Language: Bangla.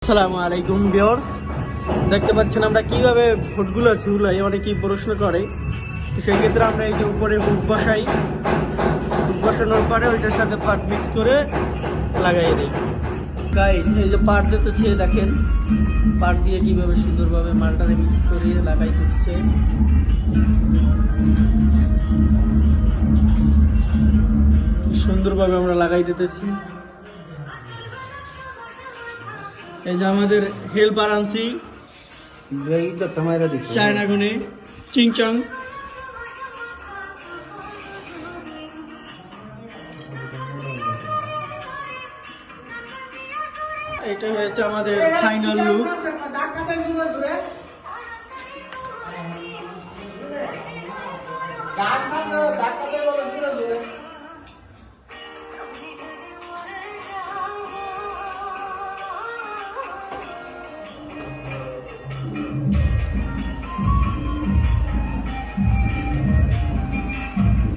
আসসালামু আলাইকুম ভিউয়ার্স, দেখতে পাচ্ছেন আমরা কিভাবে ফুটগুলো চুলাই। অনেকেই প্রশ্ন করে, তো সেই ক্ষেত্রে আমরা এই যে উপরে হুক বসাই, হুক বসানোর পরে ওইটার সাথে পাট মিক্স করে লাগাই দিই। গাইস, এই যে পাট দিতেছে, দেখেন পাট দিয়ে কিভাবে সুন্দরভাবে মালটারে মিক্স করে লাগাই দিচ্ছে। সুন্দরভাবে আমরা লাগাই দিতেছি। এই যে আমাদের হেল্পার আনছি চায়না গুনে চিংচং। এটা হয়েছে আমাদের ফাইনাল লুক।